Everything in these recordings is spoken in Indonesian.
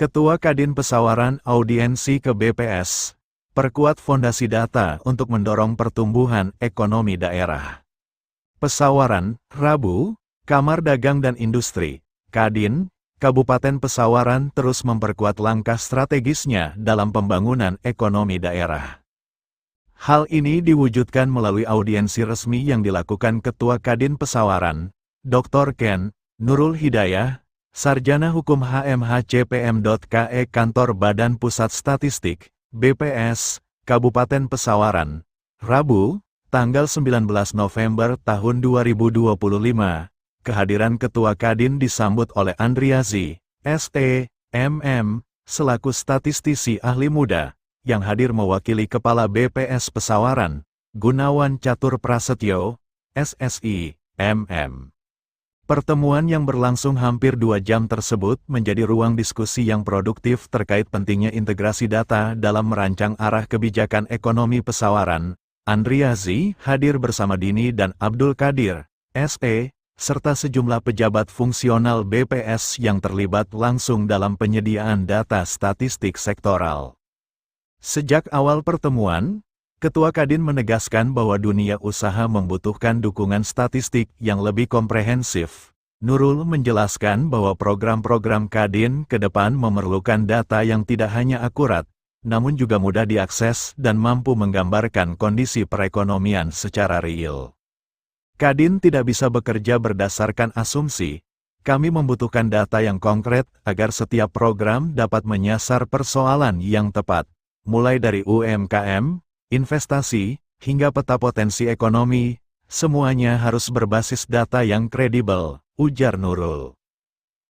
Ketua Kadin Pesawaran audiensi ke BPS, perkuat fondasi data untuk mendorong pertumbuhan ekonomi daerah. Pesawaran, Rabu, Kamar Dagang dan Industri, Kadin, Kabupaten Pesawaran terus memperkuat langkah strategisnya dalam pembangunan ekonomi daerah. Hal ini diwujudkan melalui audiensi resmi yang dilakukan Ketua Kadin Pesawaran, Dr. Ken Nurul Hidayah, Sarjana Hukum HMHCPM.KE Kantor Badan Pusat Statistik, BPS, Kabupaten Pesawaran, Rabu, tanggal 19 November tahun 2025. Kehadiran Ketua Kadin disambut oleh Andriazi, SE, MM, selaku statistisi ahli muda, yang hadir mewakili Kepala BPS Pesawaran, Gunawan Catur Prasetyo, SSI, MM. Pertemuan yang berlangsung hampir 2 jam tersebut menjadi ruang diskusi yang produktif terkait pentingnya integrasi data dalam merancang arah kebijakan ekonomi Pesawaran. Andriazi hadir bersama Dini dan Abdul Qadir, SE, serta sejumlah pejabat fungsional BPS yang terlibat langsung dalam penyediaan data statistik sektoral. Sejak awal pertemuan, Ketua Kadin menegaskan bahwa dunia usaha membutuhkan dukungan statistik yang lebih komprehensif. Nurul menjelaskan bahwa program-program Kadin ke depan memerlukan data yang tidak hanya akurat, namun juga mudah diakses dan mampu menggambarkan kondisi perekonomian secara real. Kadin tidak bisa bekerja berdasarkan asumsi. Kami membutuhkan data yang konkret agar setiap program dapat menyasar persoalan yang tepat, mulai dari UMKM, investasi, hingga peta potensi ekonomi, semuanya harus berbasis data yang kredibel, ujar Nurul.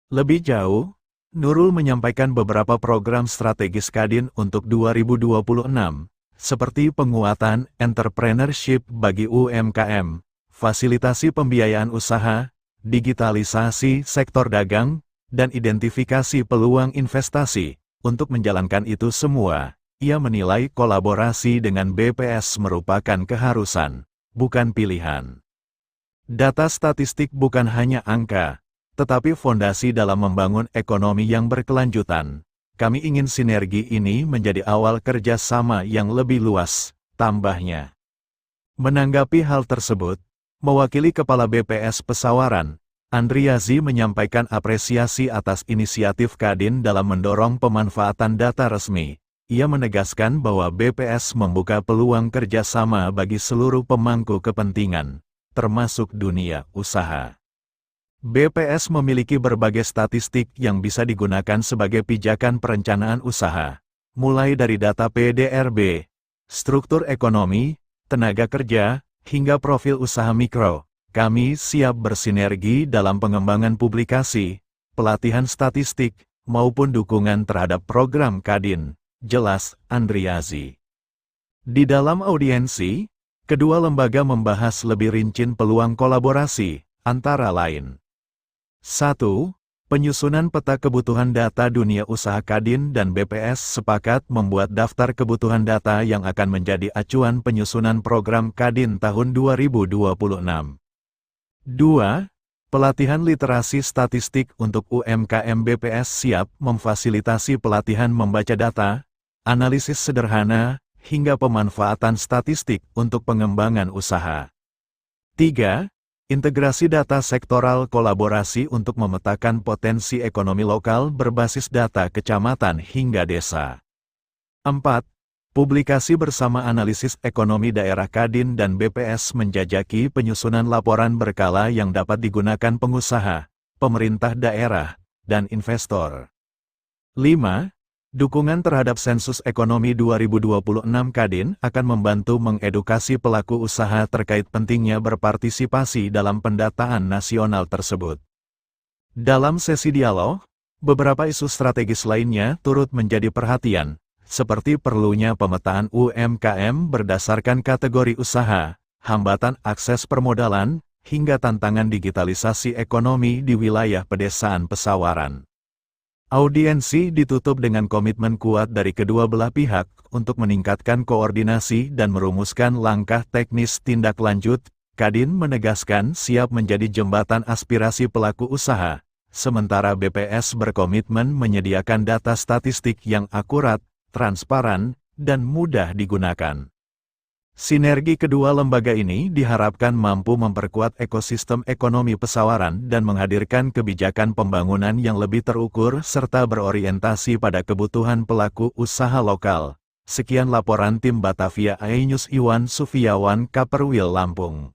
Lebih jauh, Nurul menyampaikan beberapa program strategis Kadin untuk 2026, seperti penguatan entrepreneurship bagi UMKM, fasilitasi pembiayaan usaha, digitalisasi sektor dagang, dan identifikasi peluang investasi. Untuk menjalankan itu semua, ia menilai kolaborasi dengan BPS merupakan keharusan, bukan pilihan. Data statistik bukan hanya angka, tetapi fondasi dalam membangun ekonomi yang berkelanjutan. Kami ingin sinergi ini menjadi awal kerjasama yang lebih luas, tambahnya. Menanggapi hal tersebut, mewakili Kepala BPS Pesawaran, Andriazi menyampaikan apresiasi atas inisiatif Kadin dalam mendorong pemanfaatan data resmi. Ia menegaskan bahwa BPS membuka peluang kerjasama bagi seluruh pemangku kepentingan, termasuk dunia usaha. BPS memiliki berbagai statistik yang bisa digunakan sebagai pijakan perencanaan usaha, mulai dari data PDRB, struktur ekonomi, tenaga kerja, hingga profil usaha mikro. Kami siap bersinergi dalam pengembangan publikasi, pelatihan statistik, maupun dukungan terhadap program Kadin, jelas Andriazi. Di dalam audiensi, kedua lembaga membahas lebih rinci peluang kolaborasi, antara lain. 1. Penyusunan peta kebutuhan data dunia usaha. Kadin dan BPS sepakat membuat daftar kebutuhan data yang akan menjadi acuan penyusunan program Kadin tahun 2026. 2. Pelatihan literasi statistik untuk UMKM. BPS siap memfasilitasi pelatihan membaca data, analisis sederhana, hingga pemanfaatan statistik untuk pengembangan usaha. 3. Integrasi data sektoral kolaborasi untuk memetakan potensi ekonomi lokal berbasis data kecamatan hingga desa. 4. Publikasi bersama analisis ekonomi daerah. Kadin dan BPS menjajaki penyusunan laporan berkala yang dapat digunakan pengusaha, pemerintah daerah, dan investor. 5. Dukungan terhadap sensus ekonomi 2026. Kadin akan membantu mengedukasi pelaku usaha terkait pentingnya berpartisipasi dalam pendataan nasional tersebut. Dalam sesi dialog, beberapa isu strategis lainnya turut menjadi perhatian, seperti perlunya pemetaan UMKM berdasarkan kategori usaha, hambatan akses permodalan, hingga tantangan digitalisasi ekonomi di wilayah pedesaan Pesawaran. Audiensi ditutup dengan komitmen kuat dari kedua belah pihak untuk meningkatkan koordinasi dan merumuskan langkah teknis tindak lanjut. Kadin menegaskan siap menjadi jembatan aspirasi pelaku usaha, sementara BPS berkomitmen menyediakan data statistik yang akurat, transparan, dan mudah digunakan. Sinergi kedua lembaga ini diharapkan mampu memperkuat ekosistem ekonomi pesawaran dan menghadirkan kebijakan pembangunan yang lebih terukur serta berorientasi pada kebutuhan pelaku usaha lokal. Sekian laporan tim Batavia iNews Iwan Sufiawan, Kaperwil, Lampung.